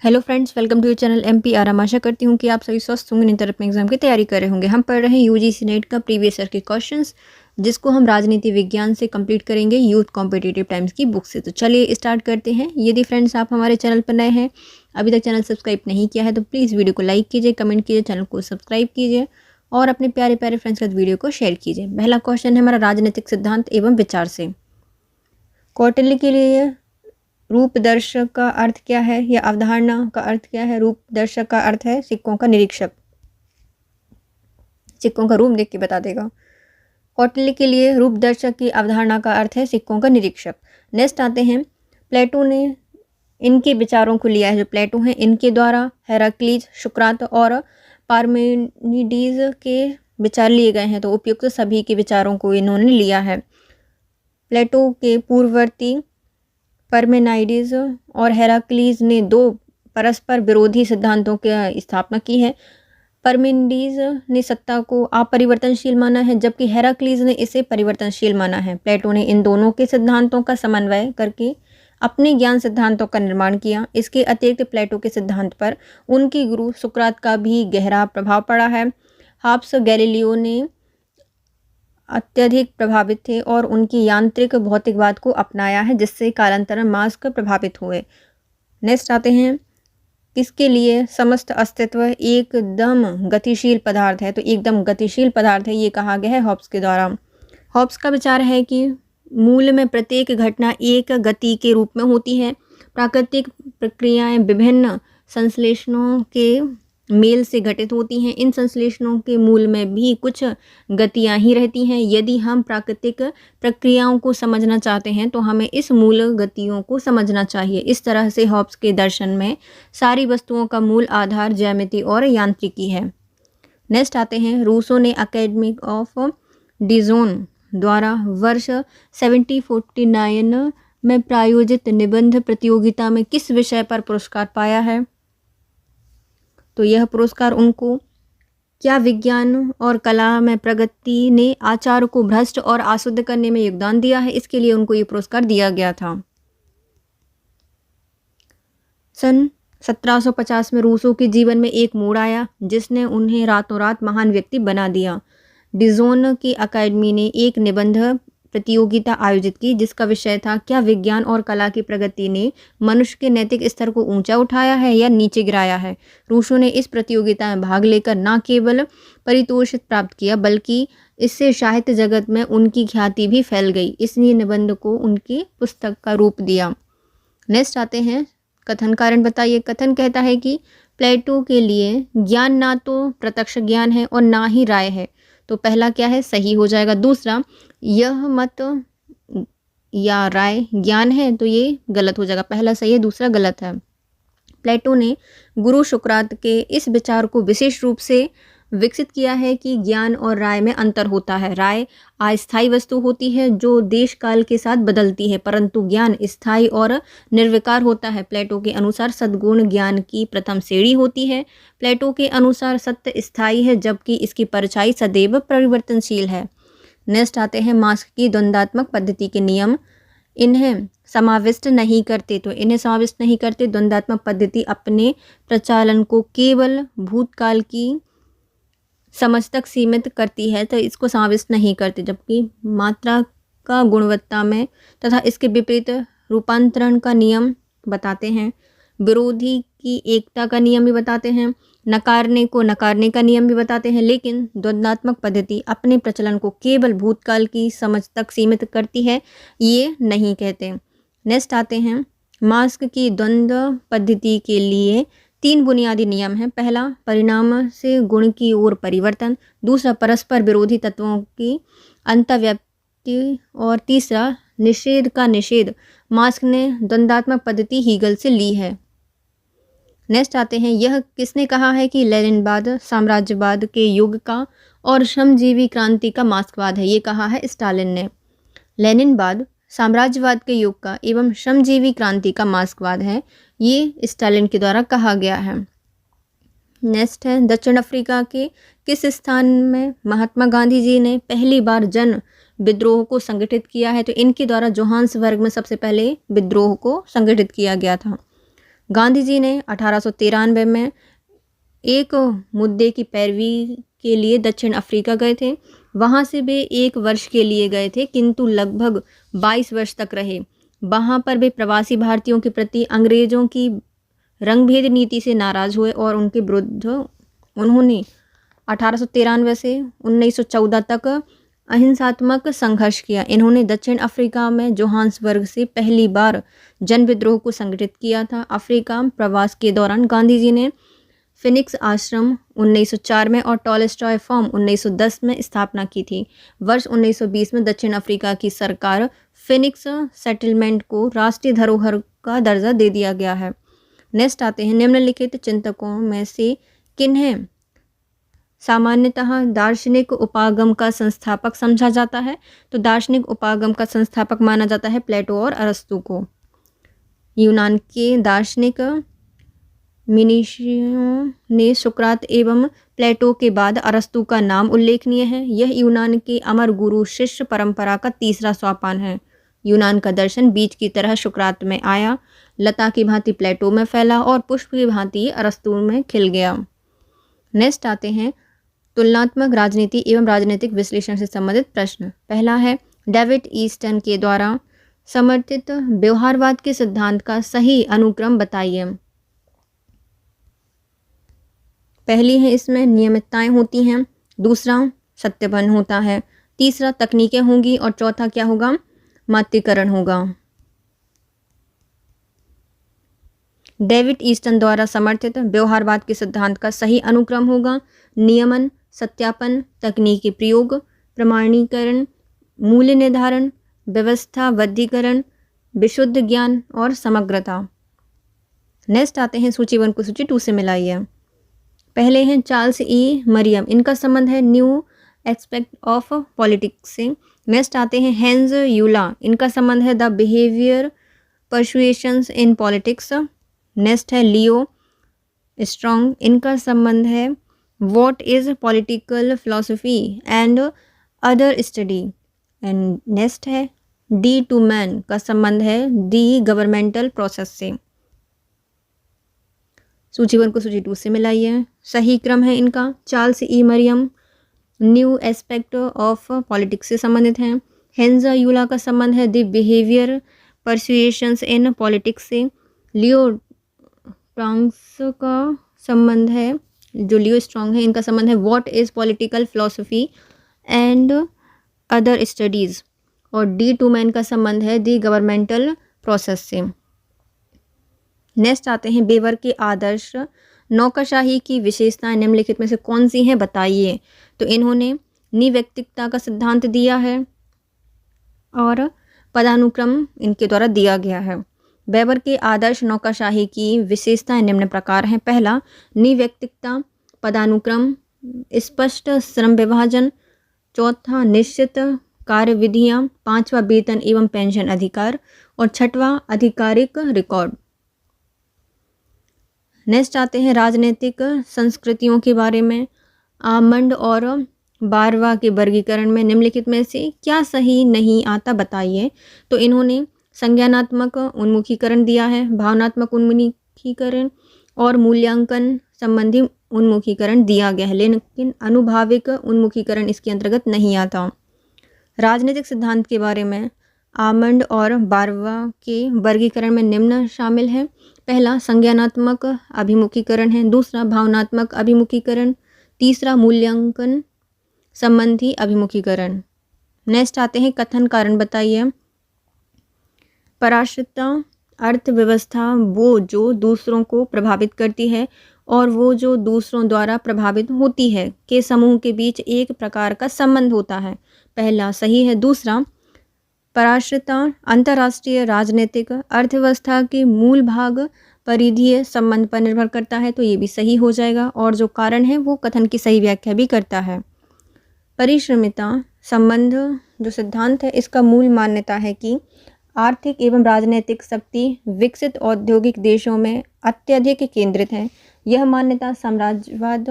Hello friends, welcome to your channel MPR. हम आशा करती हूँ कि आप सभी स्वस्थ होंगे, नितर अपने एग्जाम की तैयारी कर रहे होंगे। हम पढ़ रहे हैं यूजीसी नेट का प्रीवियस ईयर के क्वेश्चंस, जिसको हम राजनीति विज्ञान से कंप्लीट करेंगे यूथ कॉम्पिटिटिव टाइम्स की बुक से। तो चलिए स्टार्ट करते हैं। यदि फ्रेंड्स आप हमारे चैनल पर नए हैं, अभी तक चैनल सब्सक्राइब नहीं किया है, तो प्लीज़ वीडियो को लाइक कीजिए, कमेंट कीजिए, चैनल को सब्सक्राइब कीजिए और अपने प्यारे प्यारे फ्रेंड्स के साथ वीडियो को शेयर कीजिए। पहला क्वेश्चन है हमारा राजनीतिक सिद्धांत एवं विचार से। कौटिल्य के लिए रूपदर्शक का अर्थ क्या है या अवधारणा का अर्थ क्या है? रूपदर्शक का अर्थ है सिक्कों का निरीक्षक, सिक्कों का रूप देख के बता देगा। कौटिल्य के लिए रूपदर्शक की अवधारणा का अर्थ है सिक्कों का निरीक्षक। नेक्स्ट आते हैं, प्लेटो ने इनके विचारों को लिया है। जो प्लेटो हैं इनके द्वारा हेराक्लीज, सुकरात और पार्मेनिडीज के विचार लिए गए हैं, तो उपयुक्त सभी के विचारों को इन्होंने लिया है। प्लेटो के पूर्ववर्ती पार्मेनाइडिस और हेराक्लीज ने दो परस्पर विरोधी सिद्धांतों की स्थापना की है। पार्मेनिडीज ने सत्ता को अपरिवर्तनशील माना है, जबकि हेराक्लीज ने इसे परिवर्तनशील माना है। प्लेटो ने इन दोनों के सिद्धांतों का समन्वय करके अपने ज्ञान सिद्धांतों का निर्माण किया। इसके अतिरिक्त प्लेटो के सिद्धांत पर उनके गुरु सुकरात का भी गहरा प्रभाव पड़ा है। हाब्स गैलीलियो ने अत्यधिक प्रभावित थे और उनकी यांत्रिक भौतिकवाद को अपनाया है, जिससे कालांतरण मार्क्स प्रभावित हुए। नेक्स्ट आते हैं, किसके लिए समस्त अस्तित्व एकदम गतिशील पदार्थ है? तो एकदम गतिशील पदार्थ है, ये कहा गया है हॉब्स के द्वारा। हॉब्स का विचार है कि मूल में प्रत्येक घटना एक गति के रूप में होती है। प्राकृतिक प्रक्रियाएं विभिन्न संश्लेषणों के मेल से घटित होती हैं। इन संश्लेषणों के मूल में भी कुछ गतियां ही रहती हैं। यदि हम प्राकृतिक प्रक्रियाओं को समझना चाहते हैं तो हमें इस मूल गतियों को समझना चाहिए। इस तरह से हॉब्स के दर्शन में सारी वस्तुओं का मूल आधार ज्यामिति और यांत्रिकी है। नेक्स्ट आते हैं, रूसो ने अकेडमी ऑफ डिजोन द्वारा वर्ष 1749 में प्रायोजित निबंध प्रतियोगिता में किस विषय पर पुरस्कार पाया है? तो यह पुरस्कार उनको क्या विज्ञान और कला में प्रगति ने आचार को भ्रष्ट और अशुद्ध करने में योगदान दिया है, इसके लिए उनको ये पुरस्कार दिया गया था। सन 1750 में रूसो के जीवन में एक मोड़ आया, जिसने उन्हें रातों रात महान व्यक्ति बना दिया। डिजोन की अकादमी ने एक निबंध प्रतियोगिता आयोजित की, जिसका विषय था क्या विज्ञान और कला की प्रगति ने मनुष्य के नैतिक स्तर को ऊंचा उठाया है या नीचे गिराया है। रूसो ने इस प्रतियोगिता में भाग लेकर न केवल पारितोषिक प्राप्त किया, बल्कि इससे साहित्य जगत में उनकी ख्याति भी फैल गई। इसलिए निबंध को उनकी पुस्तक का रूप दिया। नेक्स्ट आते हैं, कथन कारण बताइए। कथन कहता है कि प्लेटो के लिए ज्ञान ना तो प्रत्यक्ष ज्ञान है और ना ही राय है, तो पहला क्या है, सही हो जाएगा। दूसरा, यह मत या राय ज्ञान है, तो ये गलत हो जाएगा। पहला सही है, दूसरा गलत है। प्लेटो ने गुरु सुकरात के इस विचार को विशेष रूप से विकसित किया है कि ज्ञान और राय में अंतर होता है। राय अस्थायी वस्तु होती है जो देश काल के साथ बदलती है, परंतु ज्ञान स्थायी और निर्विकार होता है। प्लेटो के अनुसार सद्गुण ज्ञान की प्रथम सीढ़ी होती है। प्लेटो के अनुसार सत्य स्थायी है, जबकि इसकी परछाई सदैव परिवर्तनशील है। नेक्स्ट आते हैं, मार्क्स की द्वंद्वात्मक पद्धति के नियम। इन्हें समाविष्ट नहीं करते, तो इन्हें समाविष्ट नहीं करते। द्वंद्वात्मक पद्धति अपने प्रचालन को केवल भूतकाल की समझ तक सीमित करती है, तो इसको समाविष्ट नहीं करते। जबकि मात्रा का गुणवत्ता में तथा इसके विपरीत रूपांतरण का नियम बताते हैं। विरोधी की एकता का नियम भी बताते हैं। नकारने को नकारने का नियम भी बताते हैं। लेकिन द्वंद्वात्मक पद्धति अपने प्रचलन को केवल भूतकाल की समझ तक सीमित करती है, ये नहीं कहते। नेक्स्ट आते हैं, मार्क्स की द्वंद्व पद्धति के लिए 3 बुनियादी नियम हैं। पहला, परिणाम से गुण की ओर परिवर्तन। दूसरा, परस्पर विरोधी तत्वों की अंतर्व्याप्ति। और तीसरा, निषेध का निषेध। मार्क्स ने द्वंद्वात्मक पद्धति हीगल से ली है। नेक्स्ट आते हैं, यह किसने कहा है कि लेनिनवाद साम्राज्यवाद के युग का और श्रमजीवी क्रांति का मार्क्सवाद है? ये कहा है स्टालिन ने। लेनिनवाद साम्राज्यवाद के युग का एवं श्रमजीवी क्रांति का मार्क्सवाद है, ये स्टालिन के द्वारा कहा गया है। नेक्स्ट है, दक्षिण अफ्रीका के किस स्थान में महात्मा गांधी जी ने पहली बार जन विद्रोह को संगठित किया है? तो इनके द्वारा जोहान्सबर्ग में सबसे पहले विद्रोह को संगठित किया गया था। गांधी जी ने 1893 में एक मुद्दे की पैरवी के लिए दक्षिण अफ्रीका गए थे। वहाँ से वे 1 वर्ष के लिए गए थे, किंतु लगभग 22 वर्ष तक रहे। वहाँ पर वे प्रवासी भारतीयों के प्रति अंग्रेजों की रंगभेद नीति से नाराज हुए और उनके विरुद्ध उन्होंने 1893 से 1914 तक अहिंसात्मक संघर्ष किया। इन्होंने दक्षिण अफ्रीका में जोहान्सबर्ग से पहली बार जन विद्रोह को संगठित किया था। अफ्रीका प्रवास के दौरान गांधी जी ने फिनिक्स आश्रम 1904 में और टॉलस्टॉय फार्म 1910 में स्थापना की थी। वर्ष 1920 में दक्षिण अफ्रीका की सरकार फिनिक्स सेटलमेंट को राष्ट्रीय धरोहर का दर्जा दे दिया गया है। नेक्स्ट आते हैं, निम्नलिखित चिंतकों में से किन्हें सामान्यतः दार्शनिक उपागम का संस्थापक समझा जाता है? तो दार्शनिक उपागम का संस्थापक माना जाता है प्लेटो और अरस्तु को। यूनान के दार्शनिक मिनीशियों ने सुकरात एवं प्लेटो के बाद अरस्तु का नाम उल्लेखनीय है। यह यूनान के अमर गुरु शिष्य परंपरा का तीसरा सोपान है। यूनान का दर्शन बीज की तरह सुकरात में आया, लता की भांति प्लेटो में फैला और पुष्प की भांति अरस्तु में खिल गया। नेक्स्ट आते हैं, तुलनात्मक राजनीति एवं राजनीतिक विश्लेषण से संबंधित प्रश्न। पहला है, डेविड ईस्टन के द्वारा समर्थित व्यवहारवाद के सिद्धांत का सही अनुक्रम बताइए। पहली है, इसमें नियमितताएं होती हैं, दूसरा सत्यापन होता है, तीसरा तकनीकें होंगी और चौथा क्या होगा? मात्रीकरण होगा। डेविड ईस्टन द्वारा समर्थित व्यवहारवाद के सिद्धांत का सही अनुक्रम होगा नियमन, सत्यापन, तकनीकी प्रयोग, प्रमाणीकरण, मूल्य निर्धारण, व्यवस्थाबद्धीकरण, विशुद्ध ज्ञान और समग्रता। नेक्स्ट आते हैं, सूची 1 को सूची 2 से मिलाइए। पहले हैं चार्ल्स ई मरियम, इनका संबंध है न्यू एस्पेक्ट ऑफ पॉलिटिक्स से। नेक्स्ट आते हैं हेंज यूला, इनका संबंध है the behaviour persuasions in politics. Next है लियो स्ट्रॉन्ग, इनका संबंध है what is political philosophy and other study. And next है डी टू मैन का संबंध है दी गवर्नमेंटल प्रोसेस से। सूची 1 को सूची 2 से मिलाइए। सही क्रम है इनका, Charles E Merriam new aspect of politics से संबंधित हैं। हेंजा यूला का संबंध है the behaviour persuasions in politics से। लियो स्ट्रॉन्ग्स का संबंध है, जो लियो स्ट्रॉन्ग है, इनका संबंध है what is political philosophy and other studies. और डी टू मैन का संबंध है द गवर्नमेंटल प्रोसेस से। नेक्स्ट आते हैं बेवर के आदर्श नौकरशाही की विशेषताएं निम्नलिखित में से कौन सी हैं बताइए। तो इन्होंने निव्यक्तिकता का सिद्धांत दिया है और पदानुक्रम इनके द्वारा दिया गया है। बेवर के आदर्श नौकरशाही की विशेषताएं निम्न प्रकार हैं। पहला, निव्यक्तिकता, पदानुक्रम, स्पष्ट श्रम विभाजन, चौथा निश्चित कार्यविधियां, पांचवा वेतन एवं पेंशन अधिकार और छठवां आधिकारिक रिकॉर्ड। नेक्स्ट आते हैं राजनीतिक संस्कृतियों के बारे में। आमंड और बारवा के वर्गीकरण में निम्नलिखित में से क्या सही नहीं आता बताइए। तो इन्होंने संज्ञानात्मक उन्मुखीकरण दिया है, भावनात्मक उन्मुखीकरण और मूल्यांकन संबंधी उन्मुखीकरण दिया गया है, लेकिन अनुभाविक उन्मुखीकरण इसके अंतर्गत नहीं आता। राजनीतिक सिद्धांत के बारे में आमंड और बारवा के वर्गीकरण में निम्न शामिल है। पहला संज्ञानात्मक अभिमुखीकरण है, दूसरा भावनात्मक अभिमुखीकरण, तीसरा मूल्यांकन संबंधी अभिमुखीकरण। नेक्स्ट आते हैं कथन कारण बताइए। पराश्रितता अर्थव्यवस्था वो जो दूसरों को प्रभावित करती है और वो जो दूसरों द्वारा प्रभावित होती है के समूह के बीच एक प्रकार का संबंध होता है। पहला सही है। दूसरा, पराश्रितता अंतर्राष्ट्रीय राजनीतिक अर्थव्यवस्था के मूल भाग परिधीय संबंध पर निर्भर करता है, तो ये भी सही हो जाएगा। और जो कारण है वो कथन की सही व्याख्या भी करता है। परिश्रमिता संबंध जो सिद्धांत है इसका मूल मान्यता है कि आर्थिक एवं राजनीतिक शक्ति विकसित औद्योगिक देशों में अत्यधिक केंद्रित है। यह मान्यता साम्राज्यवाद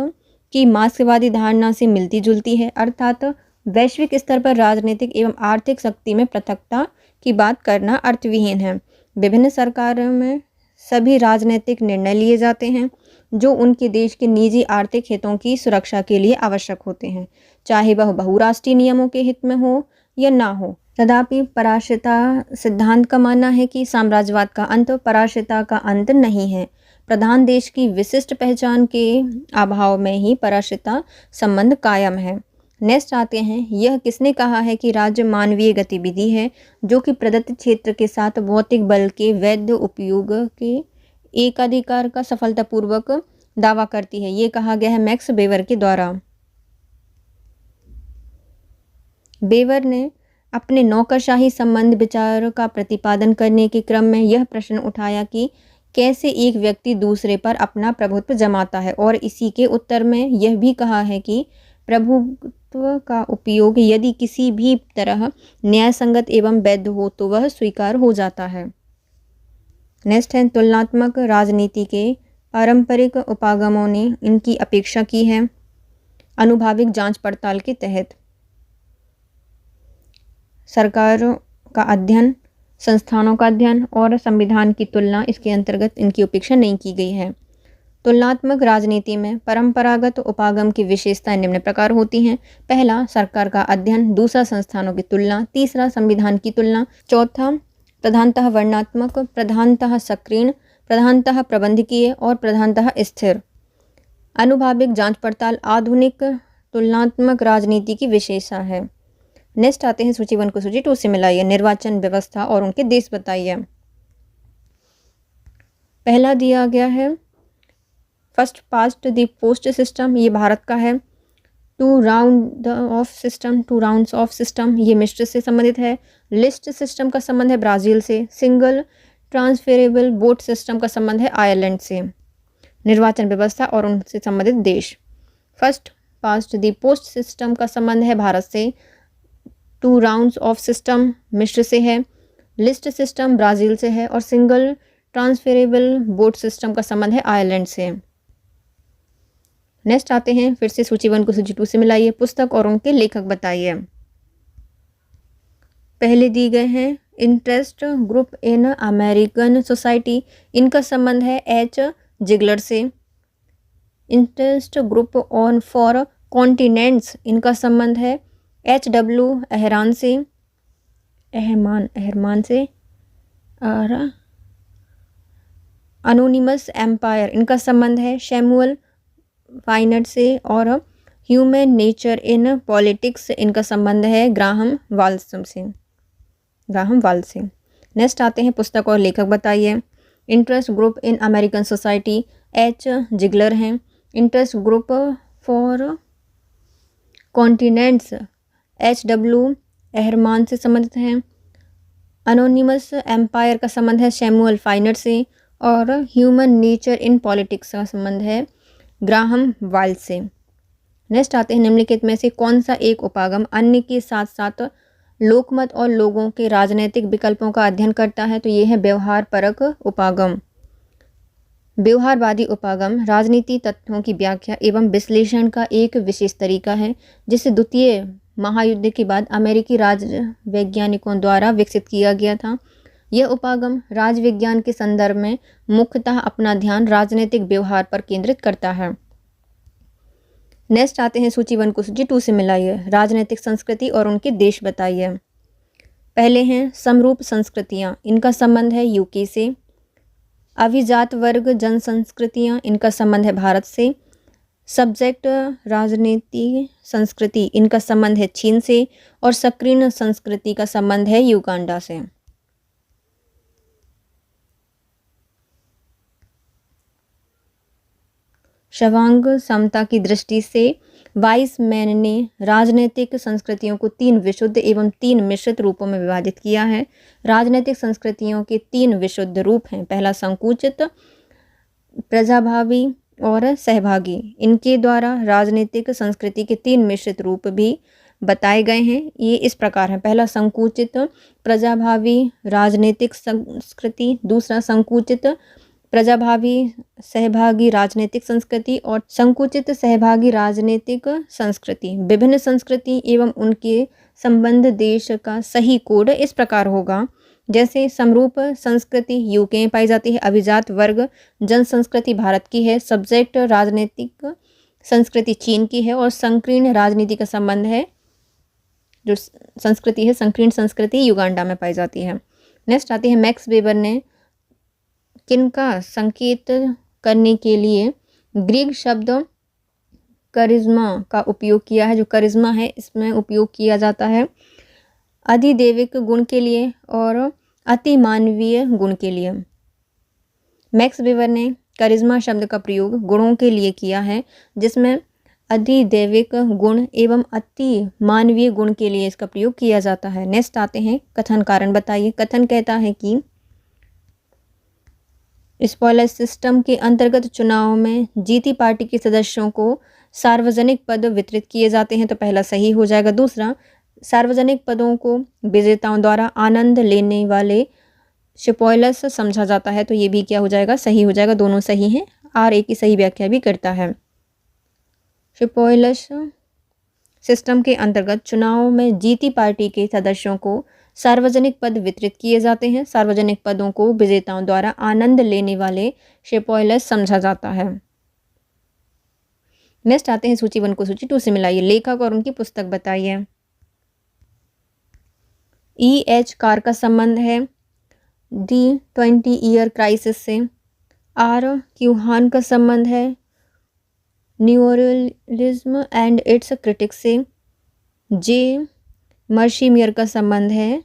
की मार्क्सवादी धारणा से मिलती जुलती है, अर्थात वैश्विक स्तर पर राजनीतिक एवं आर्थिक शक्ति में पृथकता की बात करना अर्थविहीन है। विभिन्न सरकारों में सभी राजनीतिक निर्णय लिए जाते हैं जो उनके देश के निजी आर्थिक हितों की सुरक्षा के लिए आवश्यक होते हैं, चाहे वह बहुराष्ट्रीय नियमों के हित में हो या ना हो। तथापि पराश्रिता सिद्धांत का मानना है कि साम्राज्यवाद का अंत पराश्रिता का अंत नहीं है। प्रधान देश की विशिष्ट पहचान के अभाव में ही पराश्रिता संबंध कायम है। नेक्स्ट आते हैं, यह किसने कहा है कि राज्य मानवीय गतिविधि है जो कि प्रदत्त क्षेत्र के साथ भौतिक बल के वैध उपयोग के एकाधिकार का सफलतापूर्वक दावा करती है। ये कहा गया है मैक्स वेबर के द्वारा। वेबर ने अपने नौकरशाही संबंध विचार का प्रतिपादन करने के क्रम में यह प्रश्न उठाया कि कैसे एक व्यक्ति दूसरे पर अपना प्रभुत्व जमाता है, और इसी के उत्तर में यह भी कहा है कि प्रभुत्व का उपयोग यदि किसी भी तरह न्यायसंगत एवं वैध हो तो वह स्वीकार हो जाता है। नेक्स्ट है, तुलनात्मक राजनीति के पारंपरिक उपागमों ने इनकी अपेक्षा की है अनुभाविक जांच पड़ताल के तहत। सरकारों का अध्ययन, संस्थानों का अध्ययन और संविधान की तुलना, इसके अंतर्गत इनकी उपेक्षा नहीं की गई है। तुलनात्मक राजनीति में परंपरागत उपागम की विशेषताएं निम्न प्रकार होती हैं। पहला, सरकार का अध्ययन। दूसरा, संस्थानों की तुलना। तीसरा, संविधान की तुलना। चौथा, प्रधानतः वर्णनात्मक, प्रधानतः सक्रिय, प्रधानतः प्रबंधकीय और प्रधानतः स्थिर। अनुभाविक जांच पड़ताल आधुनिक तुलनात्मक राजनीति की विशेषता है। नेक्स्ट आते हैं, सूची 1 को सूची 2 से मिलाइए। निर्वाचन व्यवस्था और उनके देश बताइए। पहला दिया गया है first past the post system, ये भारत का है। 2 राउंड्स ऑफ सिस्टम, ये मिस्र से संबंधित है। लिस्ट सिस्टम का संबंध है ब्राज़ील से। सिंगल ट्रांसफरेबल वोट सिस्टम का संबंध है आयरलैंड से। निर्वाचन व्यवस्था और उनसे संबंधित देश। First past the post system का संबंध है भारत से। 2 राउंड्स ऑफ सिस्टम मिस्र से है। लिस्ट सिस्टम ब्राज़ील से है और सिंगल ट्रांसफरेबल वोट सिस्टम का संबंध है आयरलैंड से। नेक्स्ट आते हैं, फिर से सूची 1 को सूची 2 से मिलाइए। पुस्तक और उनके लेखक बताइए। पहले दिए गए हैं interest group in American society, इनका संबंध है एच जिगलर से। Interest group on for continents, इनका संबंध है एच.डब्ल्यू. एहरान से, एहरमान से। और अनोनिमस एम्पायर, इनका संबंध है शैमुअल फाइनट से। और ह्यूमन नेचर इन पॉलिटिक्स, इनका संबंध है ग्राहम वाल्स से। नेक्स्ट आते हैं, पुस्तक और लेखक बताइए। Interest group in American society H Zeigler हैं। Interest group for continents H W. Ehrmann से संबंधित हैं। अनोनिमस एम्पायर का संबंध है शैमुअल फाइनट से। और ह्यूमन नेचर इन पॉलिटिक्स का संबंध है ग्राहम वाल्स से। नेक्स्ट आते हैं, निम्नलिखित में से कौन सा एक उपागम अन्य के साथ साथ लोकमत और लोगों के राजनीतिक विकल्पों का अध्ययन करता है? तो ये है व्यवहार परक उपागम। व्यवहारवादी उपागम राजनीति तथ्यों की व्याख्या एवं विश्लेषण का एक विशेष तरीका है जिसे द्वितीय महायुद्ध के बाद अमेरिकी राजवैज्ञानिकों द्वारा विकसित किया गया था। यह उपागम राजविज्ञान के संदर्भ में मुख्यतः अपना ध्यान राजनीतिक व्यवहार पर केंद्रित करता है। नेक्स्ट आते हैं, सूची 1 को सूची 2 से मिलाइए। राजनीतिक संस्कृति और उनके देश बताइए। पहले हैं समरूप संस्कृतियाँ, इनका संबंध है यूके से। अभिजात वर्ग जन संस्कृतियाँ, इनका संबंध है भारत से। सब्जेक्ट राजनीति संस्कृति, इनका संबंध है चीन से। और सक्रिय संस्कृति का संबंध है युगांडा से। शवांग समता की दृष्टि से वाइसमैन ने राजनीतिक संस्कृतियों को 3 विशुद्ध एवं 3 मिश्रित रूपों में विभाजित किया है। राजनीतिक संस्कृतियों के 3 विशुद्ध रूप हैं। पहला संकुचित, प्रजाभावी और सहभागी। इनके द्वारा राजनीतिक संस्कृति के 3 मिश्रित रूप भी बताए गए हैं। ये इस प्रकार हैं। पहला संकुचित प्रजाभावी राजनीतिक संस्कृति। दूसरा संकुचित प्रजाभावी सहभागी राजनीतिक संस्कृति। और संकुचित सहभागी राजनीतिक संस्कृति। विभिन्न संस्कृति एवं उनके संबंध देश का सही कोड इस प्रकार होगा जैसे समरूप संस्कृति यूके में पाई जाती है, अभिजात वर्ग जन संस्कृति भारत की है, सब्जेक्ट राजनीतिक संस्कृति चीन की है और संकीर्ण राजनीति का संबंध है, जो संस्कृति है संकीर्ण संस्कृति युगांडा में पाई जाती है। नेक्स्ट आती है मैक्स वेबर ने किनका संकेत करने के लिए ग्रीक शब्द करिश्मा का उपयोग किया है। जो करिश्मा है इसमें उपयोग किया जाता है अधिदैविक गुण के लिए और अतिमानवीय गुण के लिए। मैक्स वेबर ने करिश्मा शब्द का प्रयोग गुणों के लिए किया है, जिसमें अधिदैविक गुण एवं अति मानवीय गुण के लिए इसका प्रयोग किया जाता है। नेक्स्ट आते हैं कथन कारण बताइए। कथन कहता है कि स्पॉइलर सिस्टम के अंतर्गत चुनाव में जीती पार्टी के सदस्यों को सार्वजनिक पद वितरित किए जाते हैं, तो पहला सही हो जाएगा। दूसरा, सार्वजनिक पदों को विजेताओं द्वारा आनंद लेने वाले स्पॉइलर्स समझा जाता है, तो ये भी क्या हो जाएगा, सही हो जाएगा। दोनों सही हैं। आर ए की सही व्याख्या भी करता है। स्पॉइलर्स सिस्टम के अंतर्गत चुनाव में जीती पार्टी के सदस्यों को सार्वजनिक पद वितरित किए जाते हैं। सार्वजनिक पदों को विजेताओं द्वारा आनंद लेने वाले स्पॉइलर्स समझा जाता है। नेक्स्ट आते हैं सूची 1 को सूची 2 से मिलाइए। लेखक और उनकी पुस्तक बताइए। E.H. कार का संबंध है दी 20 ईयर क्राइसिस से। R.Q. हान का संबंध है न्यूरलिज्म एंड इट्स क्रिटिक्स से। J. मर्सी मियर का संबंध है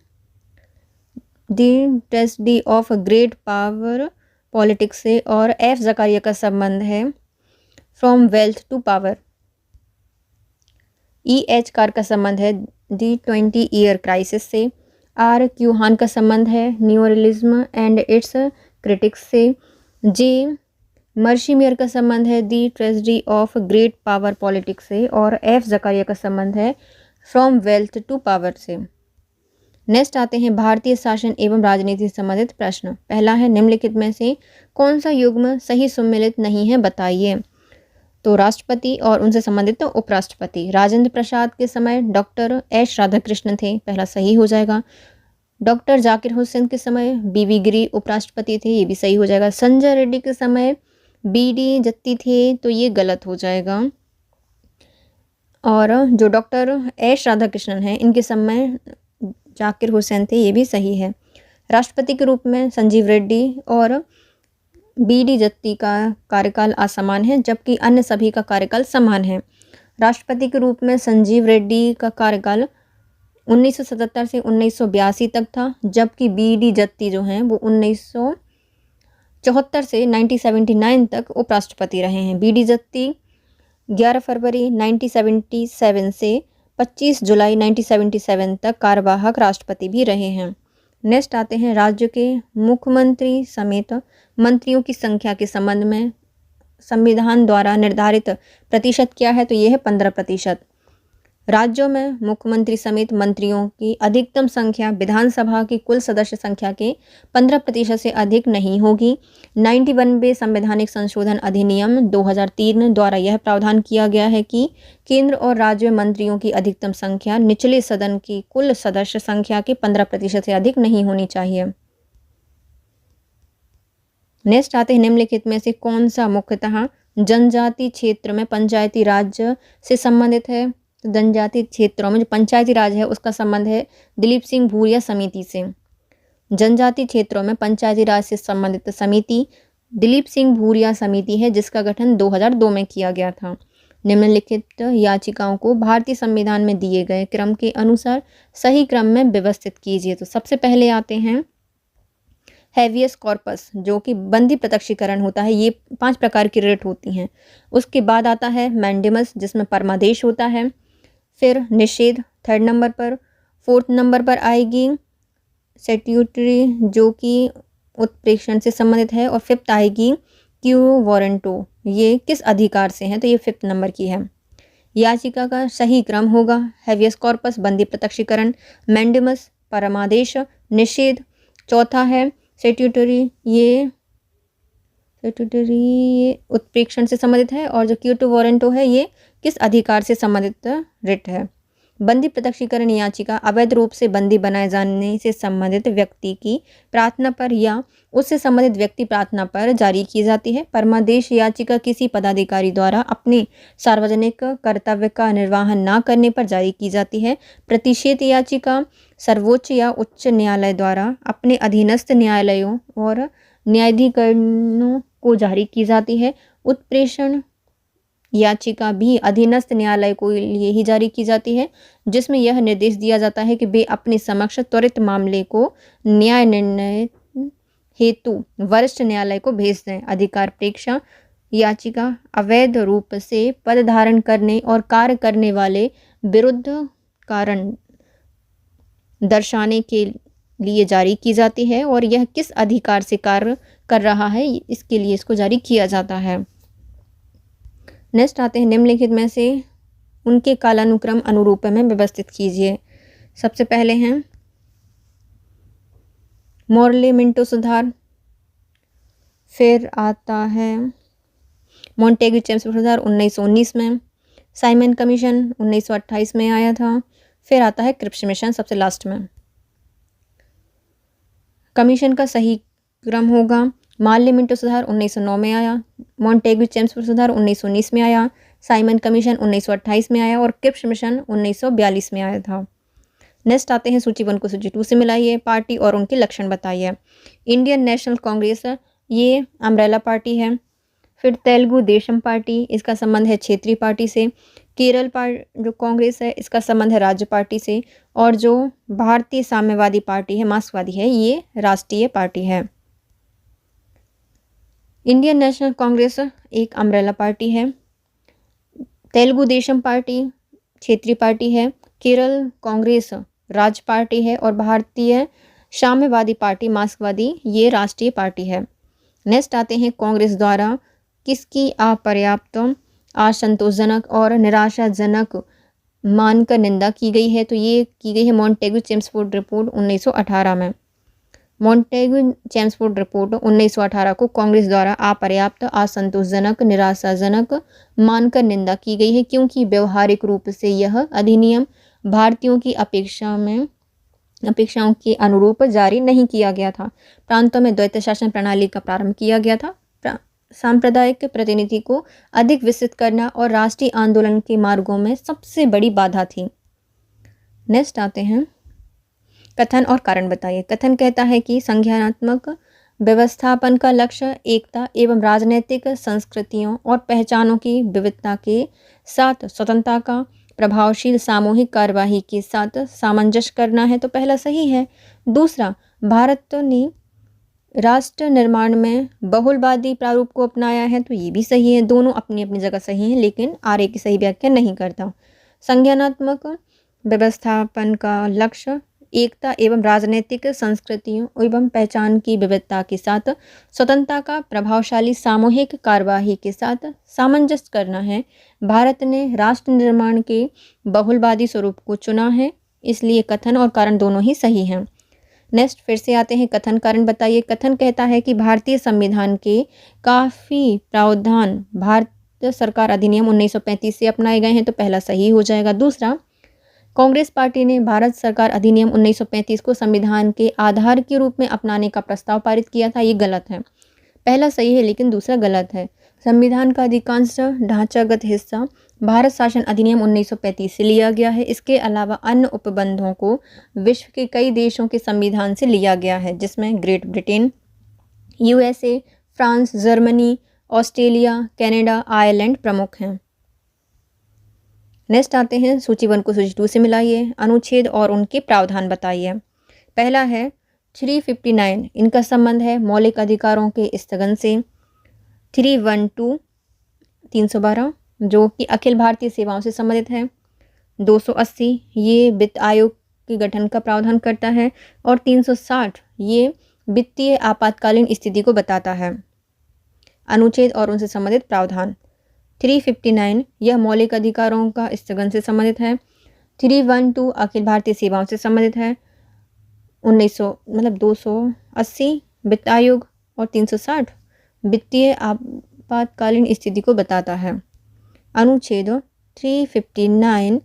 the tragedy of great power politics से। और F. जकारिया का संबंध है from wealth to power. E.H. Carr का संबंध है दी 20 ईयर क्राइसिस से। R.Q. हान का संबंध है न्यूरलिज्म एंड इट्स क्रिटिक्स से। J. मर्सी मियर का संबंध है the tragedy of great power politics से। और F. जकारिया का संबंध है फ्रॉम वेल्थ टू पावर से। नेक्स्ट आते हैं भारतीय शासन एवं राजनीति से संबंधित प्रश्न। पहला है निम्नलिखित में से कौन सा युग्म सही सुमेलित नहीं है, बताइए। तो राष्ट्रपति और उनसे संबंधित तो उपराष्ट्रपति। राजेंद्र प्रसाद के समय डॉक्टर एस राधाकृष्णन थे, पहला सही हो जाएगा। डॉक्टर जाकिर हुसैन के समय बीवी गिरी उपराष्ट्रपति थे, ये भी सही हो जाएगा। संजय रेड्डी के समय बीडी जत्ती थे, तो ये गलत हो जाएगा। और जो डॉक्टर एस राधाकृष्णन हैं इनके समय जाकिर हुसैन थे, ये भी सही है। राष्ट्रपति के रूप में संजीव रेड्डी और बीडी जत्ती का कार्यकाल असमान है, जबकि अन्य सभी का कार्यकाल समान है। राष्ट्रपति के रूप में संजीव रेड्डी का कार्यकाल 1977 से 1982 तक था, जबकि बीडी जत्ती जो हैं वो 1974 से 1979 तक उपराष्ट्रपति रहे हैं। बीडी जत्ती 11 फरवरी 1977 से 25 जुलाई 1977 तक कार्यवाहक राष्ट्रपति भी रहे हैं। नेक्स्ट आते हैं राज्य के मुख्यमंत्री समेत मंत्रियों की संख्या के संबंध में संविधान द्वारा निर्धारित प्रतिशत क्या है, तो यह है 15%। राज्यों में मुख्यमंत्री समेत मंत्रियों की अधिकतम संख्या विधानसभा की कुल सदस्य संख्या के 15% से अधिक नहीं होगी। 91वें संवैधानिक संशोधन अधिनियम 2003 द्वारा यह प्रावधान किया गया है कि केंद्र और राज्य मंत्रियों की अधिकतम संख्या निचले सदन की कुल सदस्य संख्या के 15% से अधिक नहीं होनी चाहिए। नेक्स्ट आते हैं निम्नलिखित में से कौन सा मुख्यतः जनजाति क्षेत्र में पंचायती राज से संबंधित है। तो जनजाति क्षेत्रों में जो पंचायती राज है उसका संबंध है दिलीप सिंह भूरिया समिति से। जनजाति क्षेत्रों में पंचायती राज से संबंधित समिति दिलीप सिंह भूरिया समिति है, जिसका गठन 2002 में किया गया था। निम्नलिखित याचिकाओं को भारतीय संविधान में दिए गए क्रम के अनुसार सही क्रम में व्यवस्थित कीजिए। तो सबसे पहले आते हैं हैवियस कॉर्पस, जो कि बंदी प्रत्यक्षीकरण होता है। ये 5 प्रकार की रिट होती हैं। उसके बाद आता है मैंडेमस, जिसमें परमादेश होता है। फिर निषेध 3rd नंबर पर। 4th नंबर पर आएगी स्टैट्यूटरी, जो कि उत्प्रेक्षण से संबंधित है। और 5th आएगी क्यू वारंटो, ये किस अधिकार से हैं, तो ये 5th नंबर की है। याचिका का सही क्रम होगा हैवियस कॉर्पस, बंदी प्रत्यक्षीकरण, मैंडेमस, परमादेश, निषेध। चौथा है स्टैट्यूटरी, ये उत्प्रेक्षण से संबंधित है। और जो क्यू टू वारंटो है ये किस अधिकार से संबंधित रिट है। बंदी प्रत्यक्षीकरण याचिका अवैध रूप से बंदी बनाए जाने से संबंधित व्यक्ति की प्रार्थना पर या उससे संबंधित व्यक्ति प्रार्थना पर जारी की जाती है। परमादेश याचिका किसी पदाधिकारी द्वारा अपने सार्वजनिक कर्तव्य का निर्वहन न करने पर जारी की जाती है। प्रतिषेध याचिका सर्वोच्च या उच्च न्यायालय द्वारा अपने अधीनस्थ न्यायालयों और न्यायाधिकरणों को जारी की जाती है। उत्प्रेषण याचिका भी अधीनस्थ न्यायालय को लिए ही जारी की जाती है, जिसमें यह निर्देश दिया जाता है कि वे अपने समक्ष त्वरित मामले को न्याय निर्णय हेतु वरिष्ठ न्यायालय को भेज दें। अधिकार प्रेक्षा याचिका अवैध रूप से पद धारण करने और कार्य करने वाले विरुद्ध कारण दर्शाने के लिए जारी की जाती है और यह किस अधिकार से कार्य कर रहा है इसके लिए इसको जारी किया जाता है। नेक्स्ट आते हैं निम्नलिखित में से उनके कालानुक्रम अनुरूप में व्यवस्थित कीजिए। सबसे पहले हैं मॉर्ले मिंटो सुधार, फिर आता है मॉन्टेग्यू चेम्सफोर्ड सुधार 1919 में, साइमन कमीशन 1928 में आया था, फिर आता है क्रिप्स मिशन सबसे लास्ट में। कमीशन का सही क्रम होगा मॉर्ले मिंटो सुधार 1909 में आया, मॉन्टेग्यू चेम्सफोर्ड सुधार 1919 में आया, साइमन कमीशन 1928 में आया और क्रिप्स मिशन 1942 में आया था। नेक्स्ट आते हैं सूची 1 को सूची 2 से मिलाइए। पार्टी और उनके लक्षण बताइए। इंडियन नेशनल कांग्रेस ये अम्ब्रेला पार्टी है। फिर तेलुगु देशम पार्टी, इसका संबंध है क्षेत्रीय पार्टी से। केरल जो कांग्रेस है इसका संबंध है राज्य पार्टी से। और जो भारतीय साम्यवादी पार्टी है, मार्क्सवादी है, ये राष्ट्रीय पार्टी है। इंडियन नेशनल कांग्रेस एक अम्ब्रेला पार्टी है। तेलुगु देशम पार्टी क्षेत्रीय पार्टी है। केरल कांग्रेस राज्य पार्टी है और भारतीय साम्यवादी पार्टी मार्क्सवादी ये राष्ट्रीय पार्टी है। नेक्स्ट आते हैं कांग्रेस द्वारा किसकी अपर्याप्त, असंतोषजनक और निराशाजनक मानकर निंदा की गई है, तो ये की गई है मॉन्टेग्यू चेम्सफोर्ड रिपोर्ट 1918 में। मॉन्टेग्यू चेम्सफोर्ड रिपोर्ट 1918 को कांग्रेस द्वारा अपर्याप्त, असंतोषजनक, निराशाजनक मानकर निंदा की गई है, क्योंकि व्यवहारिक रूप से यह अधिनियम भारतीयों की अपेक्षाओं के अनुरूप जारी नहीं किया गया था। प्रांतों में द्वैत शासन प्रणाली का प्रारंभ किया गया था। सांप्रदायिक प्रतिनिधि को अधिक विस्तृत करना और राष्ट्रीय आंदोलन के मार्गों में सबसे बड़ी बाधा थी। नेक्स्ट आते हैं कथन और कारण बताइए। कथन कहता है कि संज्ञानात्मक व्यवस्थापन का लक्ष्य एकता एवं राजनीतिक संस्कृतियों और पहचानों की विविधता के साथ स्वतंत्रता का प्रभावशील सामूहिक कार्यवाही के साथ सामंजस्य करना है, तो पहला सही है। दूसरा, भारत ने राष्ट्र निर्माण में बहुलवादी प्रारूप को अपनाया है, तो ये भी सही है। दोनों अपनी अपनी जगह सही हैं, लेकिन आर्य की सही व्याख्या नहीं करता। संज्ञानात्मक व्यवस्थापन का लक्ष्य एकता एवं राजनीतिक संस्कृतियों एवं पहचान की विविधता के साथ स्वतंत्रता का प्रभावशाली सामूहिक कार्यवाही के साथ सामंजस्य करना है। भारत ने राष्ट्र निर्माण के बहुलवादी स्वरूप को चुना है, इसलिए कथन और कारण दोनों ही सही हैं। नेक्स्ट फिर से आते हैं कथन कारण बताइए। कथन कहता है कि भारतीय संविधान के काफ़ी प्रावधान भारत सरकार अधिनियम 1935 से अपनाए गए हैं, तो पहला सही हो जाएगा। दूसरा, कांग्रेस पार्टी ने भारत सरकार अधिनियम 1935 को संविधान के आधार के रूप में अपनाने का प्रस्ताव पारित किया था, ये गलत है। पहला सही है लेकिन दूसरा गलत है। संविधान का अधिकांश ढांचागत हिस्सा भारत शासन अधिनियम 1935 से लिया गया है। इसके अलावा अन्य उपबंधों को विश्व के कई देशों के संविधान से लिया गया है, जिसमें great Britain, USA, France, Germany, Australia, Canada, Ireland प्रमुख हैं। नेक्स्ट आते हैं सूची 1 को सूची 2 से मिलाइए। अनुच्छेद और उनके प्रावधान बताइए। पहला है 359, इनका संबंध है मौलिक अधिकारों के स्थगन से। 312 312 जो कि अखिल भारतीय सेवाओं से संबंधित है। 280 ये वित्त आयोग के गठन का प्रावधान करता है। और 360 ये वित्तीय आपातकालीन स्थिति को बताता है। अनुच्छेद और उनसे संबंधित प्रावधान। 359 यह मौलिक अधिकारों का स्थगन से संबंधित है। 312 अखिल भारतीय सेवाओं से संबंधित है। 280 वित्त आयोग और 360 वित्तीय आपातकालीन स्थिति को बताता है। अनुच्छेद 359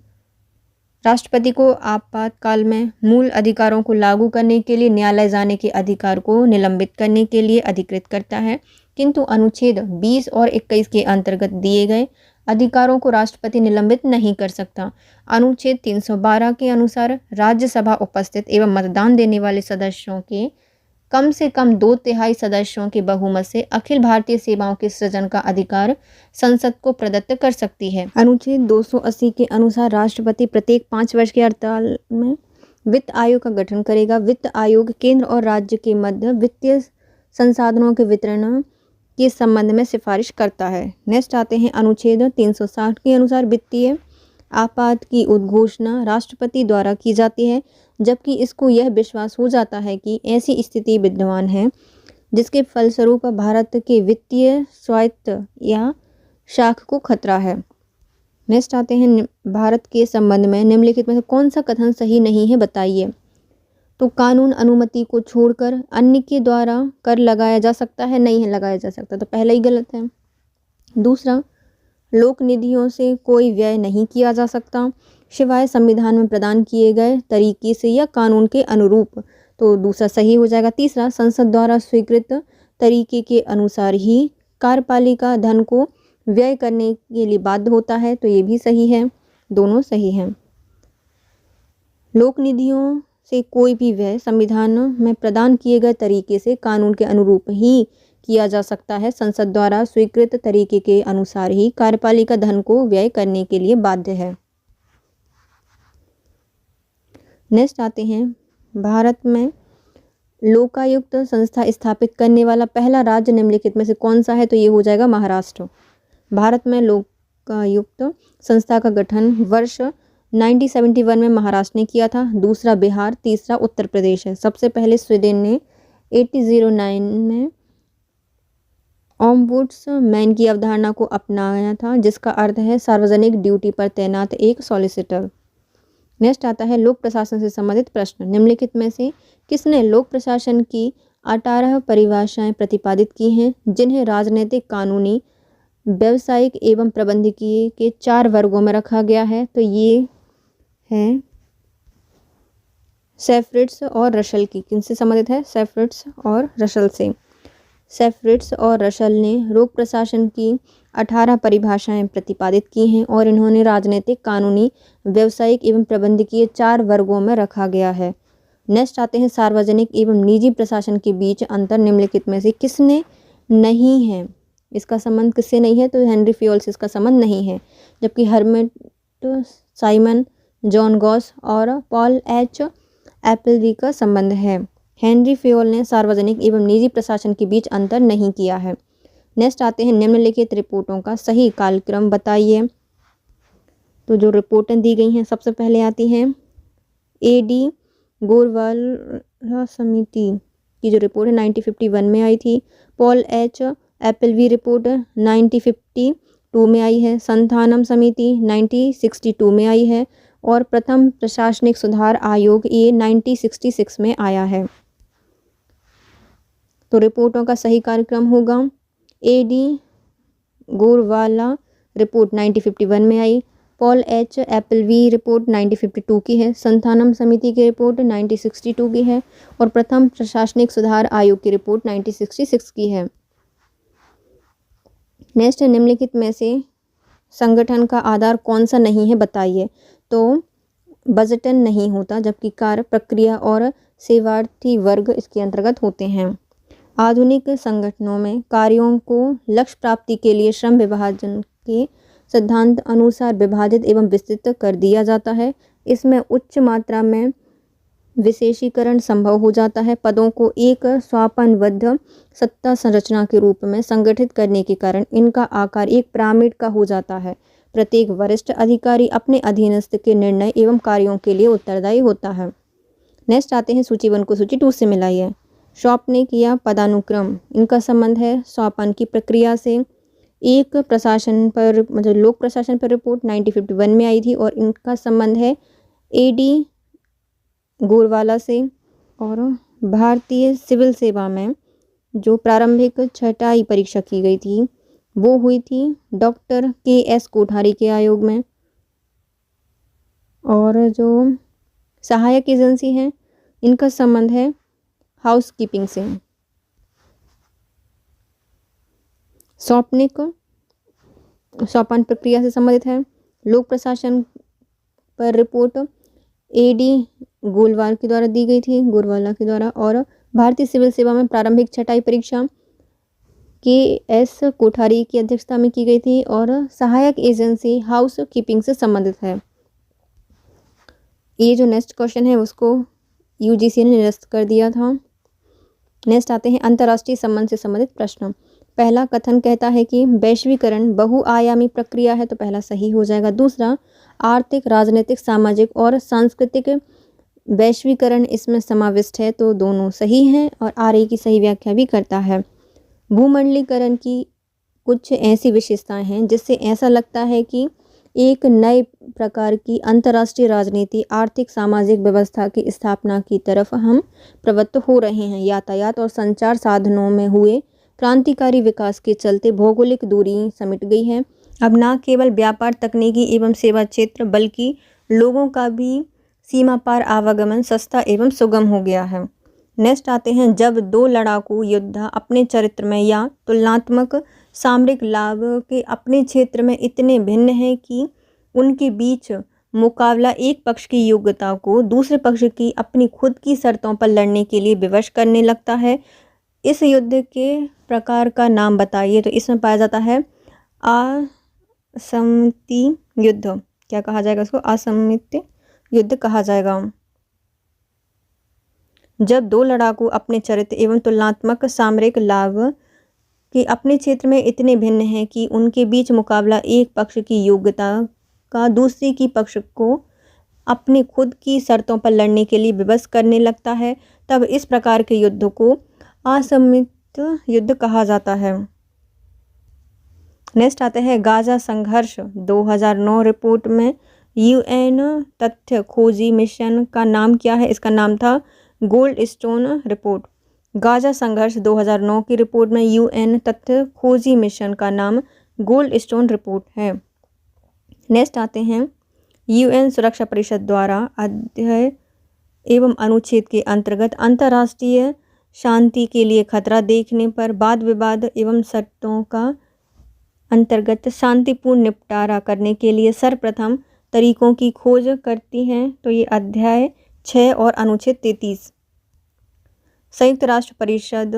राष्ट्रपति को आपातकाल में मूल अधिकारों को लागू करने के लिए न्यायालय जाने के अधिकार को निलंबित करने के लिए अधिकृत करता है, किंतु अनुच्छेद 20 और 21 के अंतर्गत दिए गए अधिकारों को राष्ट्रपति निलंबित नहीं कर सकता। अनुच्छेद 312 के अनुसार राज्यसभा उपस्थित एवं मतदान देने वाले सदस्यों के कम से कम 2/3 सदस्यों के बहुमत से अखिल भारतीय सेवाओं के सृजन का अधिकार संसद को प्रदत्त कर सकती है। अनुच्छेद 280 के अनुसार राष्ट्रपति प्रत्येक 5 वर्ष के अंतराल में वित्त आयोग का गठन करेगा। वित्त आयोग केंद्र और राज्य के मध्य वित्तीय संसाधनों के वितरण के संबंध में सिफारिश करता है। नेक्स्ट आते हैं अनुच्छेद 360 के अनुसार वित्तीय आपात की उद्घोषणा राष्ट्रपति द्वारा की जाती है, जबकि इसको यह विश्वास हो जाता है कि ऐसी स्थिति विद्यमान है जिसके फलस्वरूप भारत के वित्तीय स्वायत्त या शाख को खतरा है। नेक्स्ट आते हैं भारत के संबंध में निम्नलिखित में से कौन सा कथन सही नहीं है, बताइए। तो कानून अनुमति को छोड़कर अन्य के द्वारा कर लगाया जा सकता है, नहीं है लगाया जा सकता, तो पहला ही गलत है। दूसरा, लोक निधियों से कोई व्यय नहीं किया जा सकता सिवाय संविधान में प्रदान किए गए तरीके से या कानून के अनुरूप, तो दूसरा सही हो जाएगा। तीसरा, संसद द्वारा स्वीकृत तरीके के अनुसार ही कार्यपालिका धन को व्यय करने के लिए बाध्य होता है, तो ये भी सही है, दोनों सही हैं। लोक निधियों से कोई भी व्यय संविधान में प्रदान किए गए तरीके से कानून के अनुरूप ही किया जा सकता है। संसद द्वारा स्वीकृत तरीके के अनुसार ही कार्यपालिका धन को व्यय करने के लिए बाध्य है। नेक्स्ट आते हैं भारत में लोकायुक्त संस्था स्थापित करने वाला पहला राज्य निम्नलिखित में से कौन सा है, तो ये हो जाएगा महाराष्ट्र। भारत में लोकायुक्त संस्था का गठन वर्ष 1971 में महाराष्ट्र ने किया था, दूसरा बिहार, तीसरा उत्तर प्रदेश है। सबसे पहले स्वीडन ने 1809 में ओम्बुड्समैन की अवधारणा को अपनाया था, जिसका अर्थ है सार्वजनिक ड्यूटी पर तैनात एक सॉलिसिटर। नेक्स्ट आता है लोक प्रशासन से संबंधित प्रश्न। निम्नलिखित में से किसने लोक प्रशासन की 18 परिभाषाएं प्रतिपादित की हैं, जिन्हें राजनीतिक, कानूनी, व्यावसायिक एवं प्रबंधकीय के 4 वर्गों में रखा गया है, तो ये है सेफ्रिट्स और रशल की। किनसे संबंधित है? सेफ्रिट्स और रशल से। सेफ्रिट्स और रशल ने लोक प्रशासन की 18 परिभाषाएं प्रतिपादित की हैं और इन्होंने राजनीतिक, कानूनी, व्यावसायिक एवं प्रबंधकीय 4 वर्गों में रखा गया है। नेक्स्ट आते हैं सार्वजनिक एवं निजी प्रशासन के बीच अंतर निम्नलिखित में से किसने नहीं है, इसका संबंध किससे नहीं है, तो हेनरी फ्योल से इसका संबंध नहीं है, जबकि हर्मेट साइमन, जॉन गॉस और पॉल एच एप्पलवी का संबंध है। हेनरी फ्योल ने सार्वजनिक एवं निजी प्रशासन के बीच अंतर नहीं किया है। नेक्स्ट आते हैं निम्नलिखित रिपोर्टों का सही कालक्रम बताइए। तो जो रिपोर्टें दी गई हैं, सबसे पहले आती हैं AD गोरवाला समिति की जो रिपोर्ट है 1951 में आई थी। पॉल एच एप्पलवी रिपोर्ट 1952 में आई है। संथानम समिति 1962 में आई है और प्रथम प्रशासनिक सुधार आयोग ये 1966 में आया है। तो रिपोर्टों का सही कार्यक्रम होगा AD गोरवाला रिपोर्ट 1951 में आई, पॉल एच एप्पलवी रिपोर्ट 1952 की है, संथानम समिति की रिपोर्ट 1962 की है और प्रथम प्रशासनिक सुधार आयोग की रिपोर्ट 1966 की है। नेक्स्ट निम्नलिखित में से संगठन का आधार कौन सा नहीं है, बताइए। तो बजटन नहीं होता, जबकि कार्य, प्रक्रिया और सेवार्थी वर्ग इसके अंतर्गत होते हैं। आधुनिक संगठनों में कार्यों को लक्ष्य प्राप्ति के लिए श्रम विभाजन के सिद्धांत अनुसार विभाजित एवं विस्तृत कर दिया जाता है। इसमें उच्च मात्रा में विशेषीकरण संभव हो जाता है। पदों को एक स्वापनबद्ध सत्ता संरचना के रूप में संगठित करने के कारण इनका आकार एक पिरामिड का हो जाता है। प्रत्येक वरिष्ठ अधिकारी अपने अधीनस्थ के निर्णय एवं कार्यों के लिए उत्तरदायी होता है। नेक्स्ट आते हैं सूची 1 को सूची 2 से मिलाइए। सौंपनिक या पदानुक्रम, इनका संबंध है सौंपन की प्रक्रिया से। एक प्रशासन पर मतलब लोक प्रशासन पर रिपोर्ट 1951 में आई थी और इनका संबंध है AD गोरवाला से। और भारतीय सिविल सेवा में जो प्रारंभिक छटाई परीक्षा की गई थी वो हुई थी डॉक्टर KS कोठारी के आयोग में। और जो सहायक एजेंसी हैं इनका संबंध है हाउस कीपिंग से। सौंपनिक सौपान प्रक्रिया से संबंधित है। लोक प्रशासन पर रिपोर्ट एडी गोलवाल के द्वारा दी गई थी, गोरवाला के द्वारा। और भारतीय सिविल सेवा में प्रारंभिक छटाई परीक्षा के एस कोठारी की अध्यक्षता में की गई थी। और सहायक एजेंसी हाउस कीपिंग से संबंधित है। ये जो नेक्स्ट क्वेश्चन है उसको यूजीसी ने निरस्त कर दिया था। नेक्स्ट आते हैं अंतर्राष्ट्रीय संबंध से संबंधित प्रश्न। पहला कथन कहता है कि वैश्वीकरण बहुआयामी प्रक्रिया है, तो पहला सही हो जाएगा। दूसरा, आर्थिक, राजनीतिक, सामाजिक और सांस्कृतिक वैश्वीकरण इसमें समाविष्ट है, तो दोनों सही हैं। और आर्य की सही व्याख्या भी करता है। भूमंडलीकरण की कुछ ऐसी विशेषताएं हैं जिससे ऐसा लगता है कि एक नए प्रकार की अंतर्राष्ट्रीय राजनीति, आर्थिक, सामाजिक व्यवस्था की स्थापना की तरफ हम प्रवृत्त हो रहे हैं। यातायात और संचार साधनों में हुए क्रांतिकारी विकास के चलते भौगोलिक दूरी समिट गई है। अब न केवल व्यापार, तकनीकी एवं सेवा क्षेत्र बल्कि लोगों का भी सीमा पार आवागमन सस्ता एवं सुगम हो गया है। नेक्स्ट आते हैं, जब दो लड़ाकू योद्धा अपने चरित्र में या तुलनात्मक सामरिक लाभ के अपने क्षेत्र में इतने भिन्न हैं कि उनके बीच मुकाबला एक पक्ष की योग्यता को दूसरे पक्ष की अपनी खुद की शर्तों पर लड़ने के लिए विवश करने लगता है, इस युद्ध के प्रकार का नाम बताइए। तो इसमें पाया जाता है असम्मति युद्ध। क्या कहा जाएगा इसको? असम्मति युद्ध कहा जाएगा। जब दो लड़ाकू अपने चरित्र एवं तुलनात्मक सामरिक लाभ के अपने क्षेत्र में इतने भिन्न हैं कि उनके बीच मुकाबला एक पक्ष की योग्यता का दूसरे की पक्ष को अपने खुद की शर्तों पर लड़ने के लिए विवश करने लगता है, तब इस प्रकार के युद्ध को असम्मित युद्ध कहा जाता है। नेक्स्ट आते हैं, गाजा संघर्ष 2009 रिपोर्ट में यूएन तथ्य खोजी मिशन का नाम क्या है? इसका नाम था गोल्ड स्टोन रिपोर्ट। गाजा संघर्ष 2009 की रिपोर्ट में यूएन तथ्य खोजी मिशन का नाम गोल्ड स्टोन रिपोर्ट है। नेक्स्ट आते हैं, यूएन सुरक्षा परिषद द्वारा अध्याय एवं अनुच्छेद के अंतर्गत अंतर्राष्ट्रीय शांति के लिए खतरा देखने पर वाद विवाद एवं शर्तों का अंतर्गत शांतिपूर्ण निपटारा करने के लिए सर्वप्रथम तरीकों की खोज करती हैं, तो ये अध्याय 6 और अनुच्छेद 33। संयुक्त राष्ट्र परिषद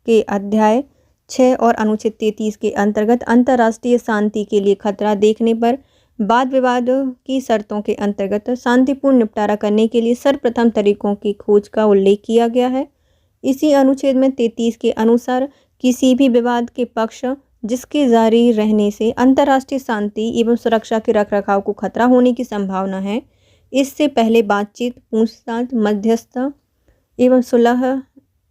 के अध्याय 6 और अनुच्छेद 33 के अंतर्गत अंतर्राष्ट्रीय शांति के लिए खतरा देखने पर वाद विवाद की शर्तों के अंतर्गत शांतिपूर्ण निपटारा करने के लिए सर्वप्रथम तरीकों की खोज का उल्लेख किया गया है। इसी अनुच्छेद में 33 के अनुसार किसी भी विवाद के पक्ष जिसके जारी रहने से अंतर्राष्ट्रीय शांति एवं सुरक्षा के रखरखाव को खतरा होने की संभावना है, इससे पहले बातचीत, पूछताछ, मध्यस्थता एवं सुलह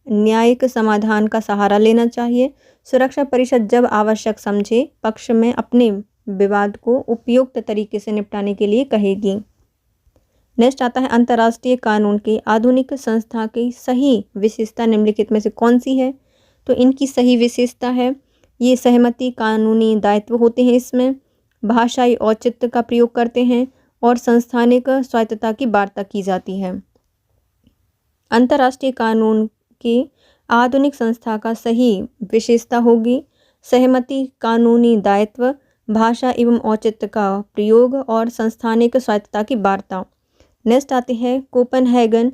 न्यायिक समाधान का सहारा लेना चाहिए। सुरक्षा परिषद जब आवश्यक समझे पक्ष में अपने विवाद को उपयुक्त तरीके से निपटाने के लिए कहेगी। नेक्स्ट आता है, अंतर्राष्ट्रीय कानून के आधुनिक संस्था की सही विशेषता निम्नलिखित में से कौन सी है? तो इनकी सही विशेषता है, ये सहमति, कानूनी दायित्व होते हैं, इसमें भाषाई औचित्य का प्रयोग करते हैं और संस्थानिक स्वायत्तता की वार्ता की जाती है। अंतर्राष्ट्रीय कानून की आधुनिक संस्था का सही विशेषता होगी सहमति, कानूनी दायित्व, भाषा एवं औचित्य का प्रयोग और संस्थानिक स्वायत्तता की वार्ता। नेक्स्ट आते हैं, कोपेनहेगन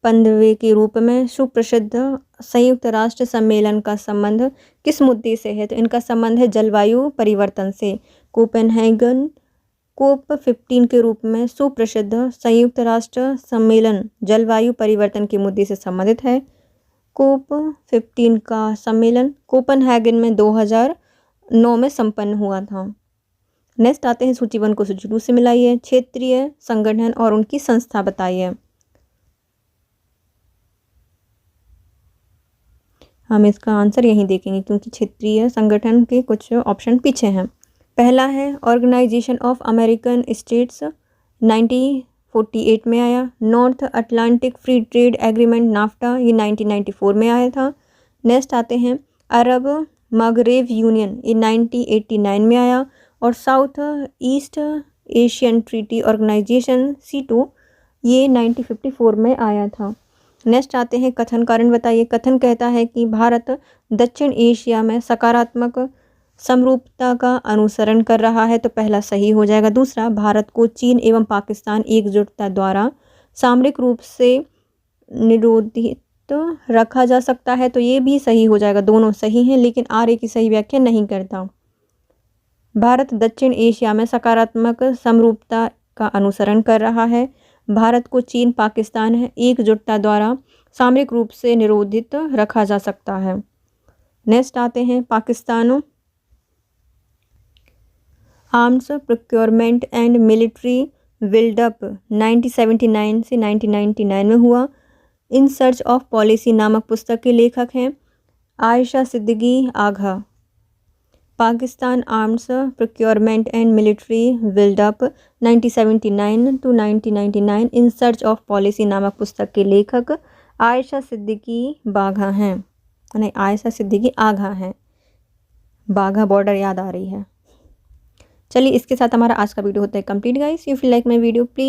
15वें के रूप में सुप्रसिद्ध संयुक्त राष्ट्र सम्मेलन का संबंध किस मुद्दे से है? तो इनका संबंध है जलवायु परिवर्तन से। कोपेनहेगन कोप 15 के रूप में सुप्रसिद्ध संयुक्त राष्ट्र सम्मेलन जलवायु परिवर्तन के मुद्दे से संबंधित है। कोप 15 का सम्मेलन कोपेनहेगन में 2009 में संपन्न हुआ था। नेक्स्ट आते हैं, सूची 1 को सूची 2 से मिलाइए। क्षेत्रीय संगठन और उनकी संस्था बताइए। हम इसका आंसर यहीं देखेंगे क्योंकि क्षेत्रीय संगठन के कुछ ऑप्शन पीछे हैं। पहला है ऑर्गेनाइजेशन ऑफ अमेरिकन स्टेट्स, 1948 में आया। North Atlantic free trade agreement NAFTA, ये 1994 में आया था। नेक्स्ट आते हैं, अरब मगरेब यूनियन, ये 1989 में आया। और South East Asian Treaty Organization C2, ये 1954 में आया था। नेक्स्ट आते हैं कथन कारण बताइए। कथन कहता है कि भारत दक्षिण एशिया में सकारात्मक समरूपता का अनुसरण कर रहा है, तो पहला सही हो जाएगा। दूसरा, भारत को चीन एवं पाकिस्तान एकजुटता द्वारा सामरिक रूप से निरोधित रखा जा सकता है, तो ये भी सही हो जाएगा। दोनों सही हैं, लेकिन आर्य की सही व्याख्या नहीं करता। भारत दक्षिण एशिया में सकारात्मक समरूपता का अनुसरण कर रहा है, भारत को चीन पाकिस्तान एकजुटता द्वारा सामरिक रूप से निरोधित रखा जा सकता है। नेक्स्ट आते हैं Pakistan arms procurement and military buildup 1979 से 1999 में हुआ। इन सर्च ऑफ पॉलिसी नामक पुस्तक के लेखक हैं Ayesha Siddiqui Agha. Pakistan arms procurement and military buildup 1979 to 1999 in search of policy नामक पुस्तक के लेखक आयशा सिद्दीकी बाघा हैं, नहीं आयशा सिद्दीकी आघा हैं। बाघा बॉर्डर याद आ रही है। चलिए, इसके साथ हमारा आज का वीडियो होता है complete guys. You feel like my video please